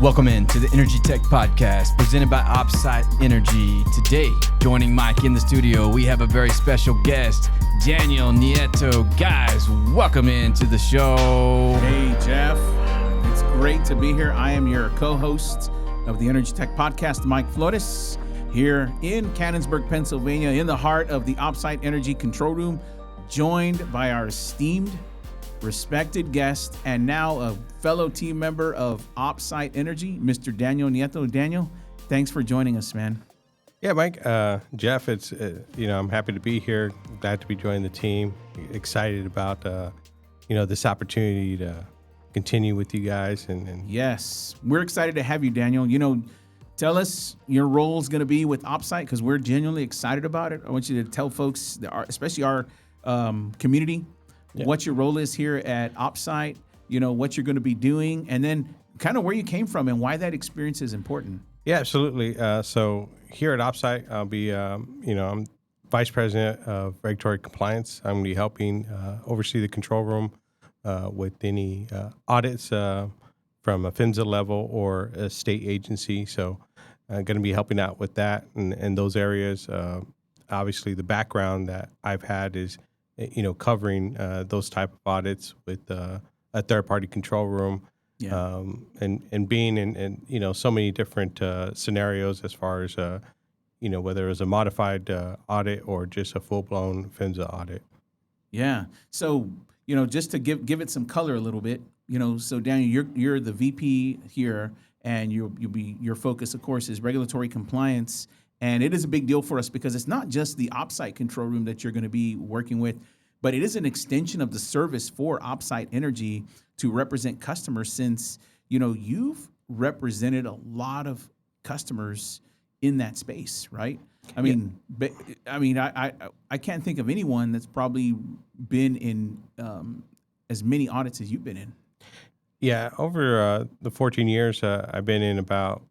Welcome in to the Energy Tech Podcast presented by OpSite Energy. Today, joining Mike in the studio, we have a very special guest, Daniel Nieto. Guys, welcome into the show. Hey, Jeff. It's great to be here. I am your co-host of the Energy Tech Podcast, Mike Flores, here in Canonsburg, Pennsylvania, in the heart of the OpSite Energy Control Room, joined by our esteemed, respected guest, and now a fellow team member of OpSite Energy, Mr. Daniel Nieto. Daniel, thanks for joining us, man. Yeah, Mike, Jeff, it's, I'm happy to be here. Glad to be joining the team. Excited about, this opportunity to continue with you guys. And Yes, we're excited to have you, Daniel. Tell us your role is going to be with OpSite because we're genuinely excited about it. I want you to tell folks, especially our community, what your role is here at OpSite, what you're going to be doing, and then kind of where you came from and why that experience is important. Yeah, absolutely. So here at OpSite, I'll be, I'm Vice President of Regulatory Compliance. I'm going to be helping oversee the control room with any audits from a PHmsa level or a state agency. So I'm going to be helping out with that and those areas. Obviously, the background that I've had is covering those type of audits with a third-party control room, and being in so many different scenarios as far as whether it was a modified audit or just a full-blown PHmsa audit. Yeah. So just to give it some color a little bit, so Daniel, you're the VP here, and your focus, of course, is regulatory compliance. And it is a big deal for us because it's not just the OpSite control room that you're going to be working with, but it is an extension of the service for OpSite Energy to represent customers since, you've represented a lot of customers in that space, right? I can't think of anyone that's probably been in as many audits as you've been in. Yeah, over the 14 years, I've been in about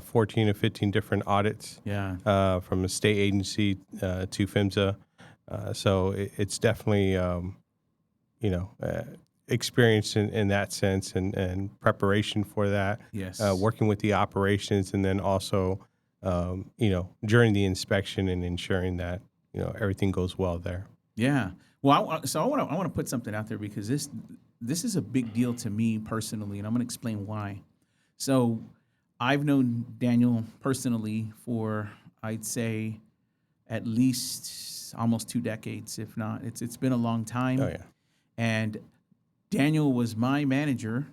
14 or 15 different audits. Yeah. From a state agency to PHmsa. So it's definitely, experience in that sense and preparation for that. Yes. Working with the operations and then also, during the inspection and ensuring that, everything goes well there. Yeah. Well, I want to put something out there because this is a big deal to me personally, and I'm going to explain why. So I've known Daniel personally for, I'd say, at least almost 2 decades, if not. It's been a long time. Oh, yeah. And Daniel was my manager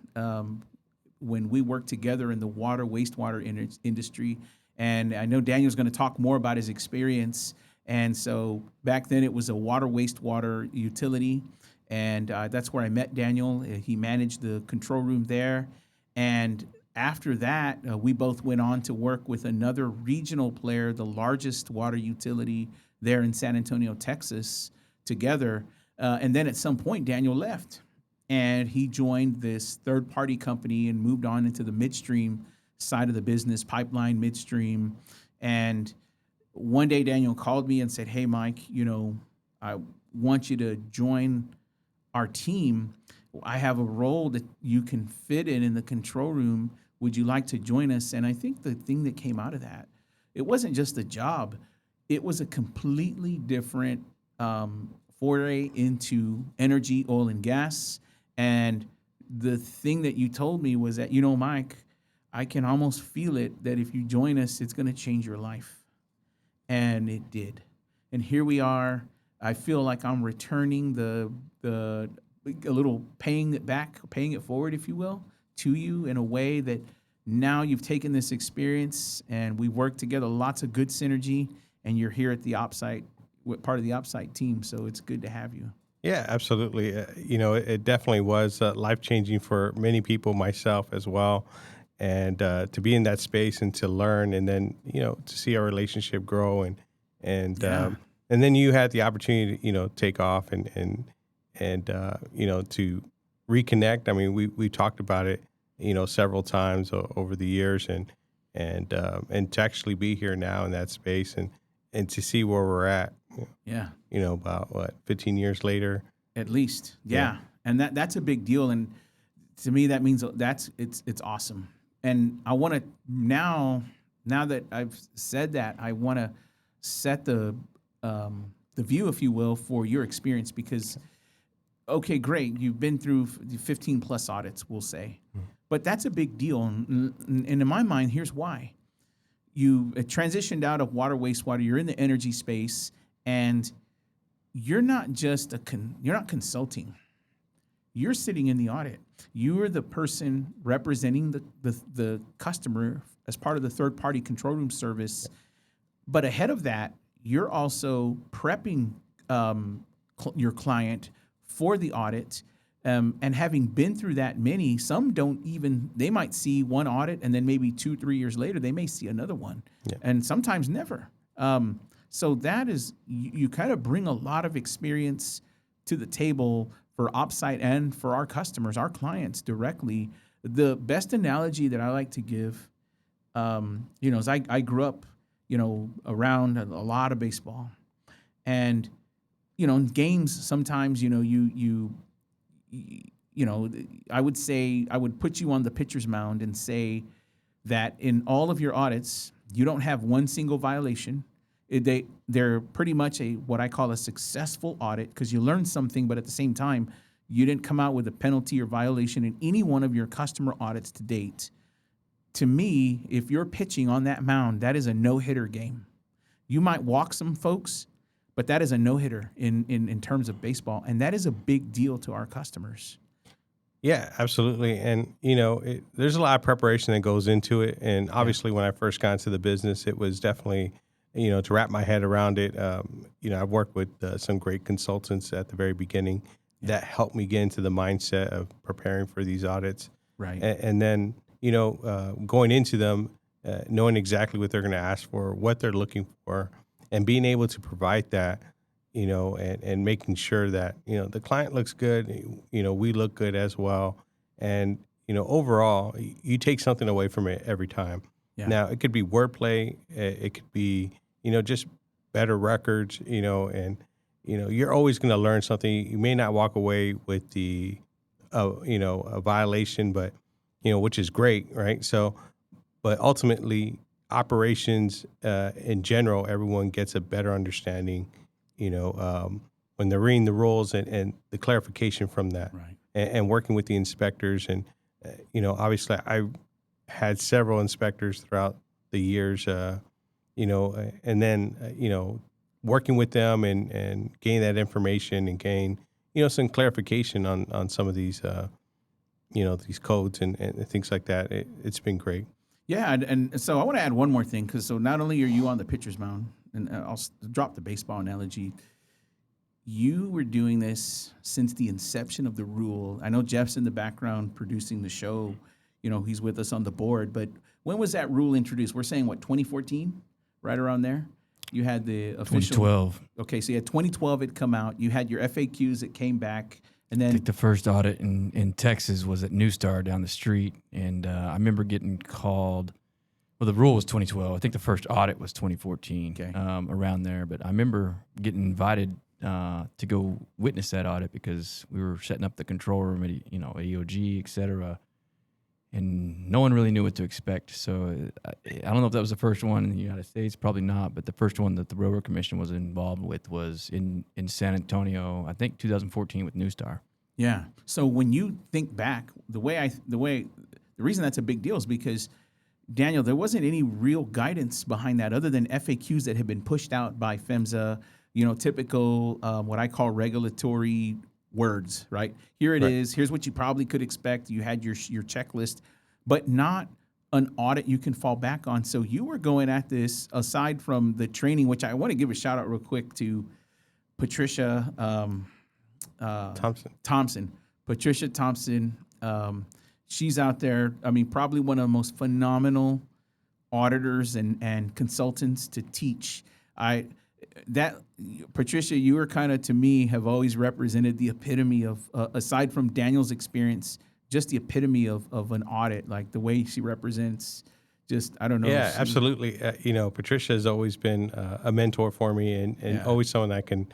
when we worked together in the wastewater industry. And I know Daniel's going to talk more about his experience. And so back then it was a wastewater utility. And that's where I met Daniel. He managed the control room there. And after that, we both went on to work with another regional player, the largest water utility there in San Antonio, Texas, together. And then at some point, Daniel left, and he joined this third-party company and moved on into the midstream side of the business, pipeline midstream. And one day, Daniel called me and said, "Hey, Mike, I want you to join our team. I have a role that you can fit in the control room. Would you like to join us?" And I think the thing that came out of that, it wasn't just a job. It was a completely different foray into energy, oil, and gas. And the thing that you told me was that, Mike, I can almost feel it that if you join us, it's going to change your life. And it did. And here we are. I feel like I'm returning a little paying it forward, if you will, to you in a way that now you've taken this experience and we work together, lots of good synergy, and you're here at the OpSite, part of the OpSite team. So it's good to have you. Yeah, absolutely. It definitely was life-changing for many people, myself as well. And to be in that space and to learn and then, to see our relationship grow and then you had the opportunity to, take off and to reconnect. I mean, we talked about it, several times over the years and to actually be here now in that space and to see where we're at. Yeah. About 15 years later. At least. Yeah. And that's a big deal. And to me, that means it's awesome. And I want to now that I've said that, I want to set the view, if you will, for your experience, because okay, great, you've been through 15 plus audits, we'll say, but that's a big deal. And in my mind, here's why: you transitioned out of water wastewater, you're in the energy space, and you're not just you're not consulting. You're sitting in the audit. You are the person representing the customer as part of the third-party control room service. But ahead of that, you're also prepping your client for the audit. And having been through that many, some don't even, they might see one audit and then maybe 2-3 years later, they may see another one. Yeah. And sometimes never. So that is, you kind of bring a lot of experience to the table for OpSite and for our customers, our clients directly. The best analogy that I like to give, is I grew up, around a lot of baseball. And, in games, sometimes, I would say, I would put you on the pitcher's mound and say that in all of your audits, you don't have one single violation. They're pretty much what I call a successful audit, because you learned something, but at the same time, you didn't come out with a penalty or violation in any one of your customer audits to date. To me, if you're pitching on that mound, that is a no-hitter game. You might walk some folks, but that is a no-hitter in terms of baseball, and that is a big deal to our customers. Yeah, absolutely. And, there's a lot of preparation that goes into it. And obviously, when I first got into the business, it was definitely, to wrap my head around it. I've worked with some great consultants at the very beginning that helped me get into the mindset of preparing for these audits. Right. And then, going into them, knowing exactly what they're going to ask for, what they're looking for, and being able to provide that, and making sure that, the client looks good, we look good as well. And, overall, you take something away from it every time. Yeah. Now, it could be wordplay, it could be, just better records, and, you're always going to learn something. You may not walk away with the, a violation, but, which is great, right? So, but ultimately, operations in general, everyone gets a better understanding, when they're reading the rules and the clarification from that, right. and working with the inspectors. And, obviously, I had several inspectors throughout the years, and then, working with them and gain that information and gain, some clarification on some of these, these codes and things like that. It's been great. Yeah, and so I want to add one more thing, because so not only are you on the pitcher's mound, and I'll drop the baseball analogy, you were doing this since the inception of the rule. I know Jeff's in the background producing the show. He's with us on the board. But when was that rule introduced? We're saying, 2014? Right around there? You had the official... 2012. Okay, so you had 2012 it come out. You had your FAQs that came back. And then I think the first audit in Texas was at New Star down the street. And I remember getting called... Well, the rule was 2012. I think the first audit was 2014, okay. Around there. But I remember getting invited to go witness that audit because we were setting up the control room at, EOG, et cetera. And no one really knew what to expect. So I don't know if that was the first one in the United States, probably not. But the first one that the Railroad Commission was involved with was in San Antonio, I think 2014 with New Star. Yeah. So when you think back, the reason that's a big deal is because, Daniel, there wasn't any real guidance behind that other than FAQs that had been pushed out by PHmsa, typical what I call regulatory words, right? Here it is. Here's what you probably could expect. You had your checklist, but not an audit you can fall back on. So you were going at this, aside from the training, which I want to give a shout out real quick to Patricia Thompson. Patricia Thompson. She's out there. I mean, probably one of the most phenomenal auditors and consultants to teach. Patricia, you were kind of, to me, have always represented the epitome of, aside from Daniel's experience, just the epitome of an audit, like the way she represents. Just, I don't know. Yeah, absolutely. Patricia has always been a mentor for me and always someone I can,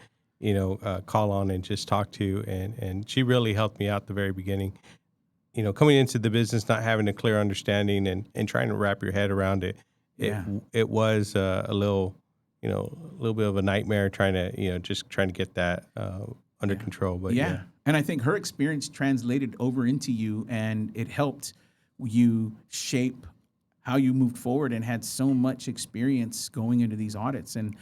call on and just talk to. And she really helped me out at the very beginning. coming into the business, not having a clear understanding and trying to wrap your head around it, it was a little bit of a nightmare trying to get that under control. But and I think her experience translated over into you, and it helped you shape how you moved forward and had so much experience going into these audits. And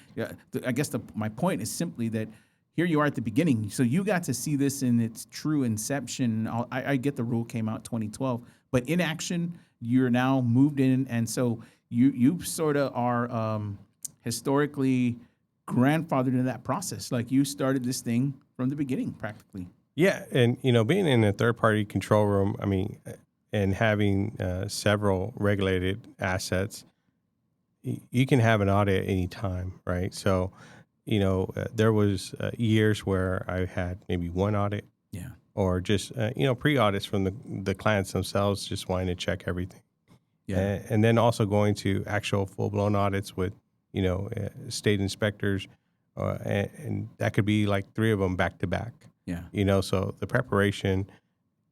I guess my point is simply that here you are at the beginning. So you got to see this in its true inception. I get the rule came out 2012, but in action, you're now moved in. And so you sort of are historically grandfathered into that process. Like you started this thing from the beginning practically. Yeah. And, being in a third-party control room, I mean, and having several regulated assets, you can have an audit at any time, right? So, there was years where I had maybe one audit, or just pre-audits from the clients themselves, just wanting to check everything, and then also going to actual full-blown audits with state inspectors, and that could be like 3 of them back to back. So the preparation,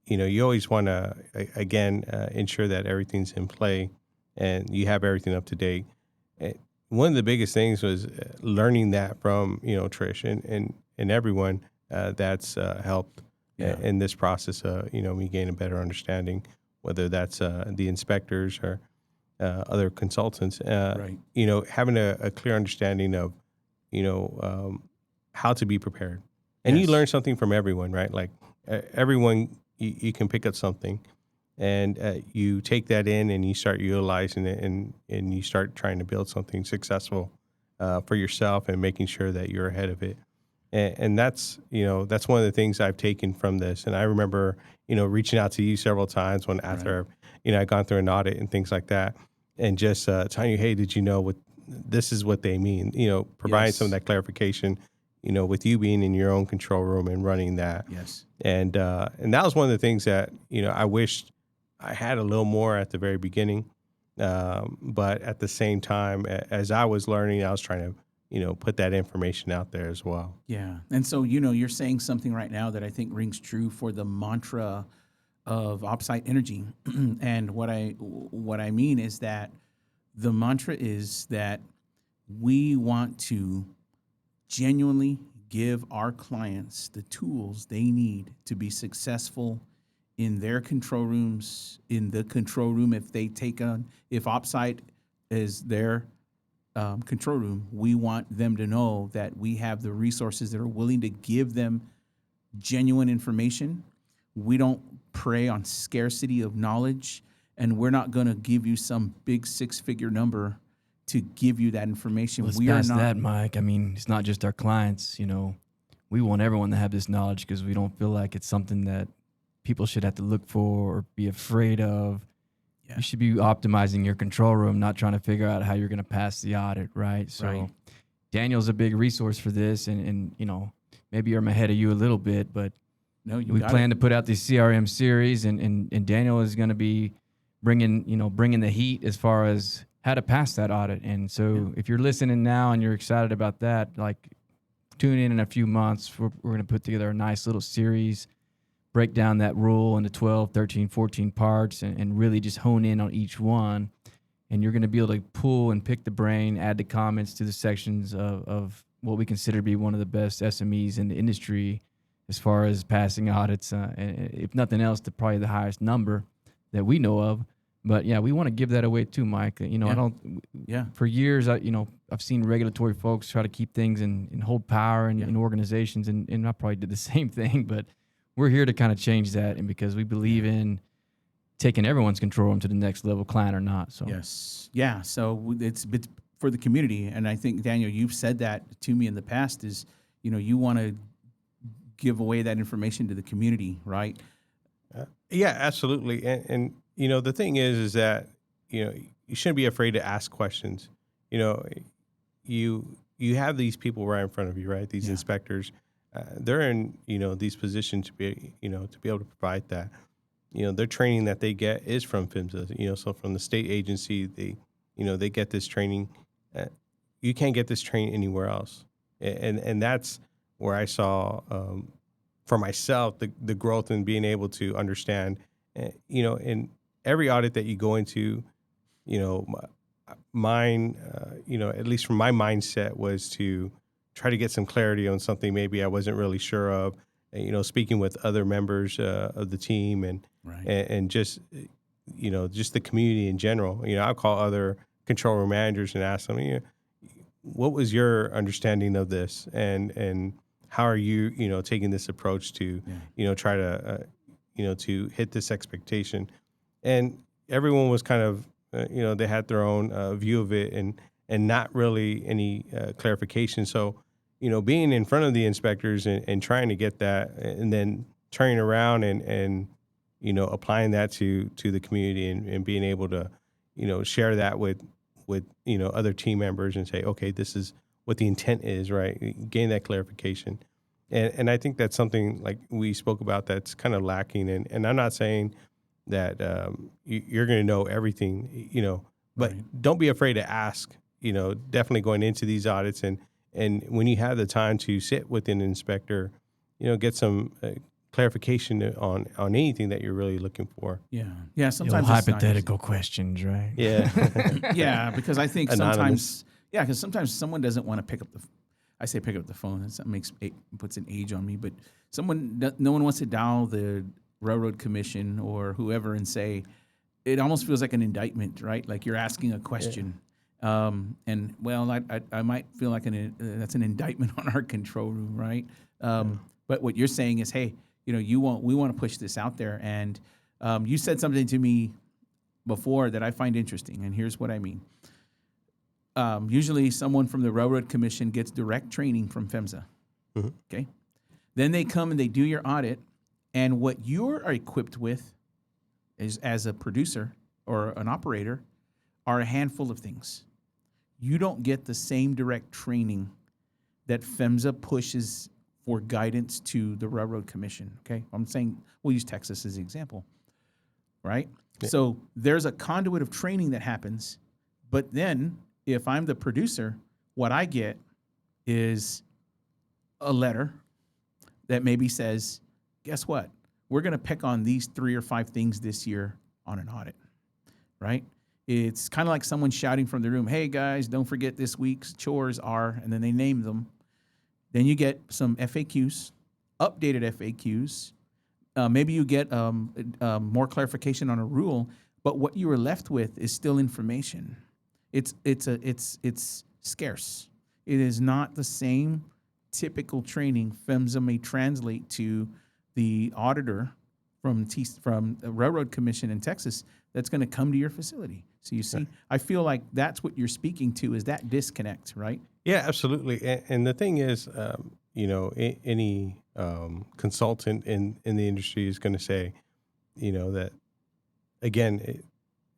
you always want to again ensure that everything's in play and you have everything up to date. One of the biggest things was learning that from Trish and everyone that's helped in this process. Me gain a better understanding, whether that's the inspectors or other consultants. Having a clear understanding of how to be prepared, and you learn something from everyone, right? Like everyone, you can pick up something. And you take that in and you start utilizing it and you start trying to build something successful for yourself and making sure that you're ahead of it. And that's one of the things I've taken from this. And I remember, reaching out to you several times after I'd gone through an audit and things like that, and just telling you, hey, did you know this is what they mean? Providing some of that clarification, with you being in your own control room and running that. Yes. And that was one of the things that, I wished I had a little more at the very beginning, but at the same time, as I was learning, I was trying to, put that information out there as well. Yeah, and so you're saying something right now that I think rings true for the mantra of OpSite Energy, and what I mean is that the mantra is that we want to genuinely give our clients the tools they need to be successful in their control rooms, in the control room. If OpSite is their control room, we want them to know that we have the resources that are willing to give them genuine information. We don't prey on scarcity of knowledge, and we're not going to give you some big 6-figure number to give you that information. Let's pass that, Mike. I mean, it's not just our clients. We want everyone to have this knowledge because we don't feel like it's something that people should have to look for or be afraid of. Yeah. You should be optimizing your control room, not trying to figure out how you're going to pass the audit, right? So Daniel's a big resource for this, and maybe I'm ahead of you a little bit, but we plan to put out this CRM series, and Daniel is going to be bringing the heat as far as how to pass that audit. And so if you're listening now and you're excited about that, like tune in a few months. We're going to put together a nice little series, break down that rule into 12, 13, 14 parts, and really just hone in on each one. And you're going to be able to pull and pick the brain, add the comments to the sections of what we consider to be one of the best SMEs in the industry as far as passing audits, and if nothing else, probably the highest number that we know of. But yeah, we want to give that away too, Mike. For years, I've seen regulatory folks try to keep things and hold power in organizations, and I probably did the same thing, but we're here to kind of change that, and because we believe in taking everyone's control room to the next level, client or not. So so it's for the community, and I think, Daniel, you've said that to me in the past, is you want to give away that information to the community, right? Yeah, absolutely. And the thing is that you shouldn't be afraid to ask questions. You have these people right in front of you, right? These inspectors. They're in these positions to be able to provide that. Their training that they get is from PHmsa. So from the state agency, they get this training. You can't get this training anywhere else, and that's where I saw for myself the growth in being able to understand You know, in every audit that you go into, you know, mine, you know, at least from my mindset was to try to get some clarity on something maybe I wasn't really sure of. You know, speaking with other members of the team and just, you know, just the community in general. You know, I'll call other control room managers and ask them, you know, what was your understanding of this, and how are you, you know, taking this approach to, you know, try to, you know, to hit this expectation. And everyone was kind of, you know, they had their own view of it, and not really any clarification. So, you know, being in front of the inspectors and trying to get that, and then turning around and you know, applying that to the community, and being able to, you know, share that with, you know, other team members and say, okay, this is what the intent is, right? Gain that clarification. And I think that's something like we spoke about that's kind of lacking. And I'm not saying that you're going to know everything, you know, but don't be afraid to ask, you know, definitely going into these audits. And when you have the time to sit with an inspector, you know, get some clarification on anything that you're really looking for. Yeah. Sometimes it's hypothetical questions, right? Yeah. Yeah, because I think Anonymous. sometimes someone doesn't want to pick up the phone. That puts an age on me, but no one wants to dial the railroad commission or whoever and say, it almost feels like an indictment, right? Like you're asking a question. And well, I might feel like that's an indictment on our control room, right? But what you're saying is, hey, you know, we want to push this out there. And you said something to me before that I find interesting, and here's what I mean. Usually someone from the Railroad Commission gets direct training from PHmsa, okay? Then they come and they do your audit, and what you are equipped with is, as a producer or an operator, are a handful of things. You don't get the same direct training that PHmsa pushes for guidance to the Railroad Commission, okay? I'm saying, we'll use Texas as an example, right? Yeah. So there's a conduit of training that happens, but then if I'm the producer, what I get is a letter that maybe says, guess what? We're going to pick on these 3 or 5 things this year on an audit, right? It's kind of like someone shouting from the room, hey, guys, don't forget this week's chores are, and then they name them. Then you get some FAQs, updated FAQs. Maybe you get more clarification on a rule, but what you were left with is still information. It's scarce. It is not the same typical training PHmsa may translate to the auditor from the Railroad Commission in Texas that's going to come to your facility. So you see, I feel like that's what you're speaking to, is that disconnect, right? Yeah, absolutely. And the thing is, you know, any consultant in the industry is going to say, you know, that, again,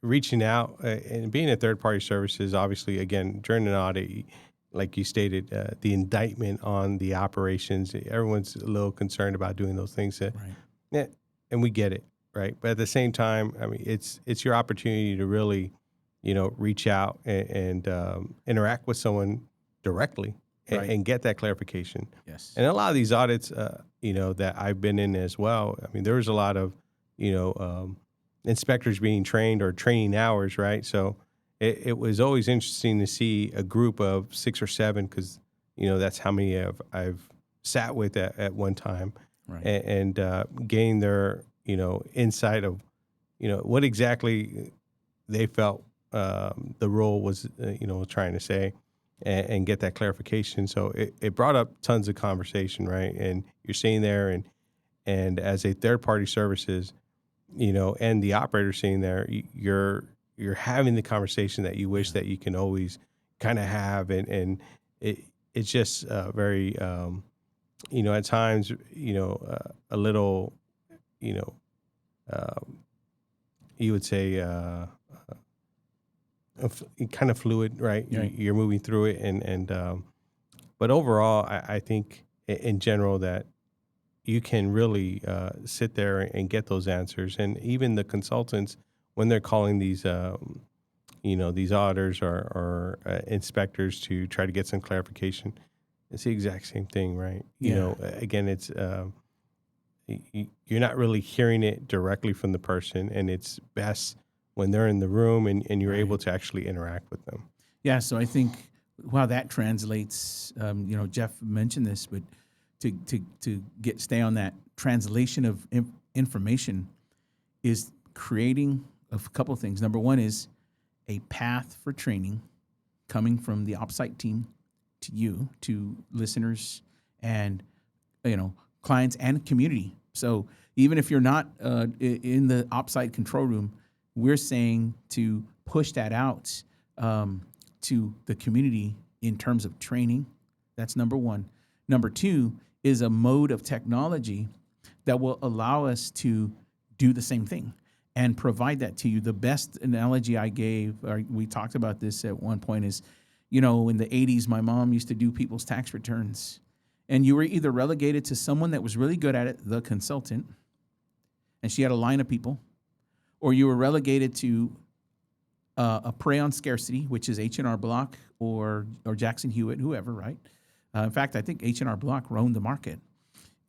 reaching out and being a third-party services, obviously, again, during an audit, like you stated, the indictment on the operations, everyone's a little concerned about doing those things. Yeah, and we get it, right? But at the same time, I mean, it's your opportunity to really, you know, reach out and interact with someone directly and get that clarification. Yes. And a lot of these audits, you know, that I've been in as well, I mean, there was a lot of, you know, inspectors being trained or training hours, right? So it was always interesting to see a group of 6 or 7, because, you know, that's how many I've sat with at one time, right. and gain their, you know, insight of, you know, what exactly they felt the role was, you know, trying to say, and get that clarification. So it brought up tons of conversation, right? And you're sitting there, and as a third-party services, you know, and the operator sitting there, you're having the conversation that you wish that you can always kind of have, and it's just very, you know, at times, you know, a little, you know, you would say kind of fluid, right? You're moving through it, and but overall, I think in general that you can really sit there and get those answers. And even the consultants, when they're calling these, you know, these auditors or inspectors to try to get some clarification, it's the exact same thing, right? You know, again, it's, you're not really hearing it directly from the person, and it's best when they're in the room and you're able to actually interact with them. Yeah, so I think how that translates, Jeff mentioned this, but to stay on that translation of information is creating a couple of things. Number one is a path for training coming from the OpSite team to you, to listeners, and clients and community. So even if you're not in the OpSite control room, we're saying to push that out to the community in terms of training. That's number one. Number two is a mode of technology that will allow us to do the same thing and provide that to you. The best analogy I gave, or we talked about this at one point, is, in the 80s, my mom used to do people's tax returns. And you were either relegated to someone that was really good at it, the consultant, and she had a line of people, or you were relegated to a prey on scarcity, which is H&R Block or Jackson Hewitt, whoever, right? In fact, I think H&R Block owned the market.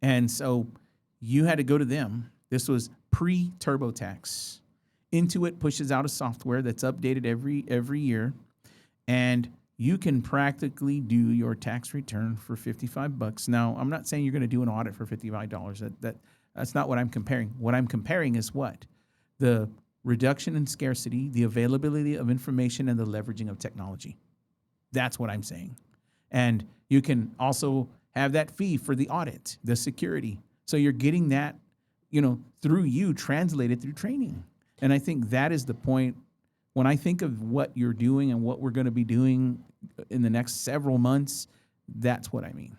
And so you had to go to them. This was pre-TurboTax. Intuit pushes out a software that's updated every year, and you can practically do your tax return for $55. Now, I'm not saying you're going to do an audit for $55. That's not what I'm comparing. What I'm comparing is what? The reduction in scarcity, the availability of information, and the leveraging of technology. That's what I'm saying. And you can also have that fee for the audit, the security. So you're getting that, through you, translated through training. And I think that is the point. When I think of what you're doing and what we're going to be doing in the next several months, that's what I mean.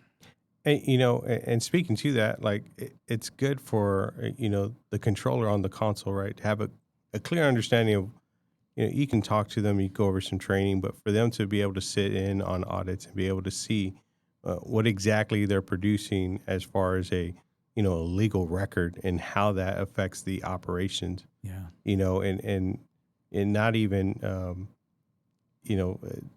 And speaking to that, like it's good for, the controller on the console, right, to have a clear understanding of, you can talk to them, you go over some training, but for them to be able to sit in on audits and be able to see what exactly they're producing as far as a legal record and how that affects the operations. Yeah. And not even,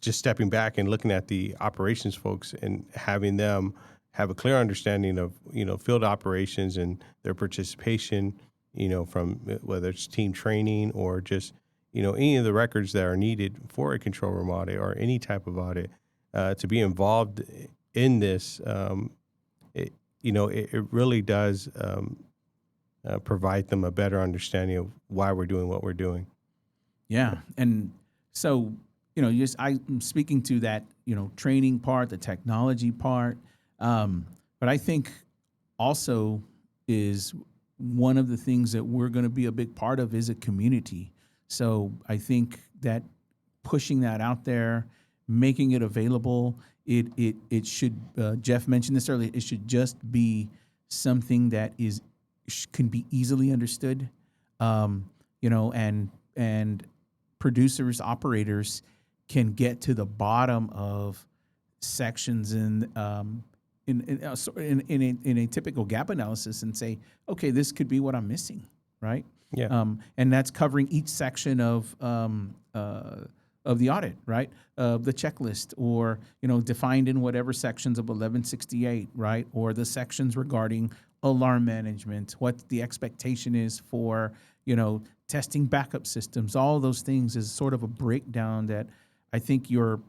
just stepping back and looking at the operations folks and having them have a clear understanding of, field operations and their participation, from whether it's team training or just, any of the records that are needed for a control room audit or any type of audit, to be involved in this, it really does provide them a better understanding of why we're doing what we're doing. Yeah. And so, I'm speaking to that, training part, the technology part. But I think also is one of the things that we're going to be a big part of is a community. So I think that pushing that out there, making it available, it should, Jeff mentioned this earlier, it should just be something that can be easily understood, and producers, operators can get to the bottom of sections in a typical gap analysis and say, okay, this could be what I'm missing, right? Yeah. And that's covering each section of the audit, right? The checklist, or defined in whatever sections of 1168, right? Or the sections regarding alarm management, what the expectation is for testing backup systems. All those things is sort of a breakdown that I think your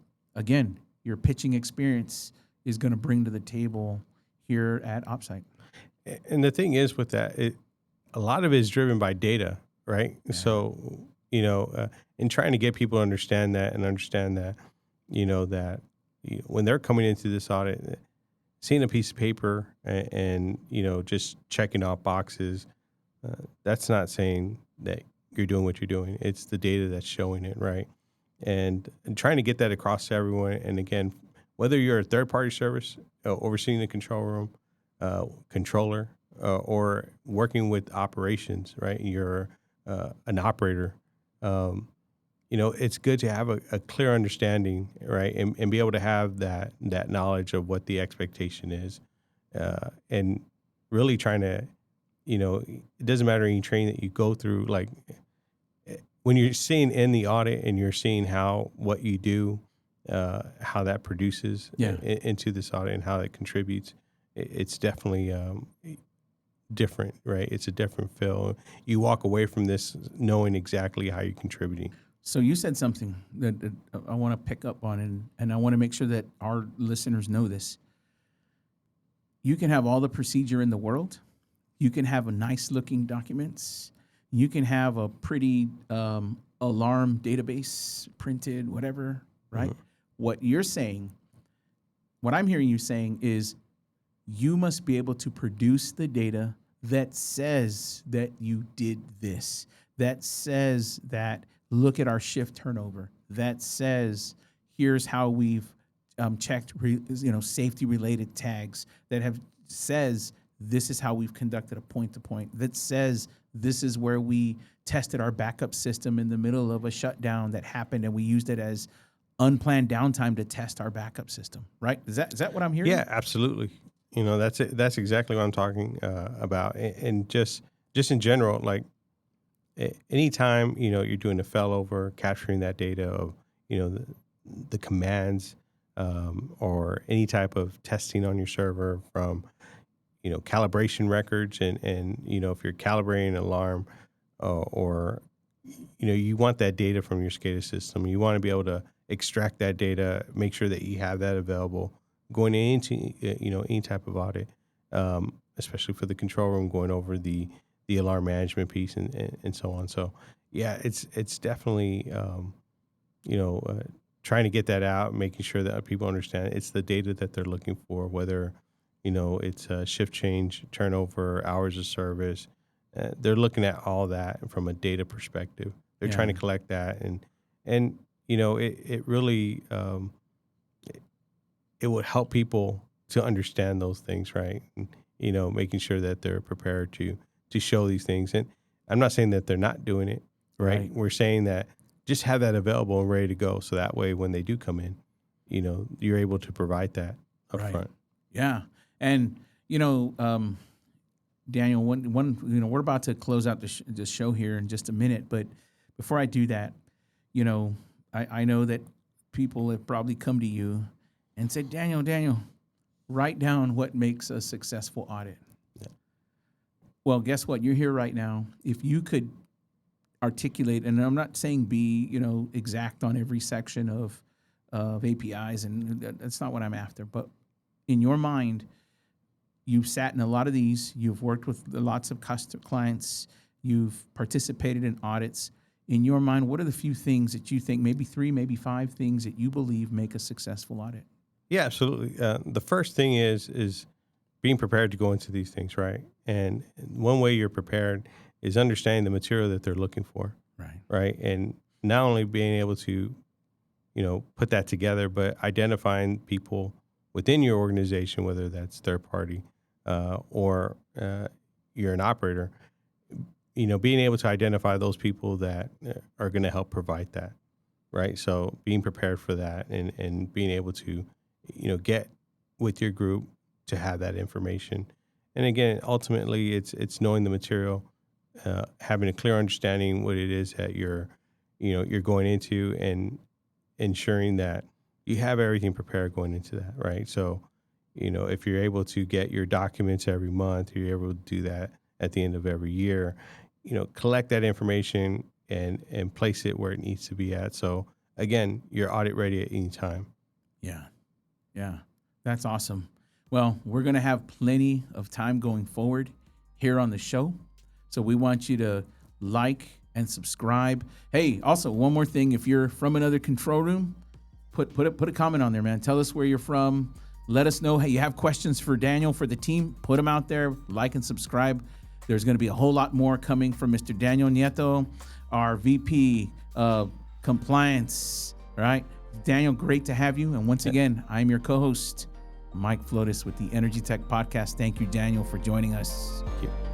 pitching experience is going to bring to the table here at OpSite. And the thing is with that, a lot of it is driven by data, right? Yeah. So, in trying to get people to understand that, when they're coming into this audit, seeing a piece of paper and just checking off boxes, that's not saying that you're doing what you're doing. It's the data that's showing it, right? And trying to get that across to everyone. And again, whether you're a third-party service overseeing the control room, controller, or working with operations, right? You're an operator. It's good to have a clear understanding, right? And be able to have that knowledge of what the expectation is, and really trying to, it doesn't matter any training that you go through, like when you're seeing in the audit and you're seeing what you do, how that produces into this audit and how it contributes, it's definitely different, right? It's a different feel. You walk away from this knowing exactly how you're contributing. So you said something that I want to pick up on, and I want to make sure that our listeners know this. You can have all the procedure in the world. You can have a nice looking documents. You can have a pretty alarm database printed, whatever, right? Mm-hmm. What you're saying, what I'm hearing you saying is you must be able to produce the data that says that you did this, that says that look at our shift turnover, that says here's how we've checked safety related tags, that have says this is how we've conducted a point to point, that says this is where we tested our backup system in the middle of a shutdown that happened and we used it as unplanned downtime to test our backup system, right? Is that what I'm hearing? Yeah, absolutely. That's it. That's exactly what I'm talking about. And just in general, like anytime, you're doing a failover, capturing that data of, the commands or any type of testing on your server from, calibration records and if you're calibrating an alarm or you want that data from your SCADA system, you want to be able to extract that data, make sure that you have that available going into any type of audit, especially for the control room, going over the alarm management piece and so on. So yeah, it's definitely trying to get that out, making sure that people understand it's the data that they're looking for, whether it's a shift change, turnover, hours of service. They're looking at all that from a data perspective. They're trying to collect that and it really it would help people to understand those things, right? And, making sure that they're prepared to show these things. And I'm not saying that they're not doing it, right? We're saying that just have that available and ready to go. So that way, when they do come in, you're able to provide that up front. Yeah. And, Daniel, we're about to close out the show here in just a minute. But before I do that, I know that people have probably come to you and said, Daniel, write down what makes a successful audit. Yeah. Well, guess what? You're here right now. If you could articulate, and I'm not saying be, exact on every section of APIs, and that's not what I'm after, but in your mind, you've sat in a lot of these, you've worked with lots of clients, you've participated in audits. In your mind, what are the few things that you think, maybe 3, maybe 5 things that you believe make a successful audit? Yeah, absolutely. The first thing is being prepared to go into these things, right? And one way you're prepared is understanding the material that they're looking for, right? And not only being able to, put that together, but identifying people within your organization, whether that's third party or you're an operator, being able to identify those people that are going to help provide that, right? So being prepared for that and being able to, get with your group to have that information. And again, ultimately, it's knowing the material, having a clear understanding what it is that you're going into, and ensuring that you have everything prepared going into that, right? So, if you're able to get your documents every month, you're able to do that at the end of every year, collect that information and place it where it needs to be at. So again, you're audit ready at any time. Yeah, that's awesome. Well, we're going to have plenty of time going forward here on the show. So we want you to like and subscribe. Hey, also one more thing, if you're from another control room, put a comment on there, man. Tell us where you're from. Let us know. Hey, you have questions for Daniel, for the team, put them out there, like and subscribe. There's going to be a whole lot more coming from Mr. Daniel Nieto, our VP of Compliance, all right? Daniel, great to have you. And once again, I'm your co-host, Mike Flotis with the Energy Tech Podcast. Thank you, Daniel, for joining us. Thank you.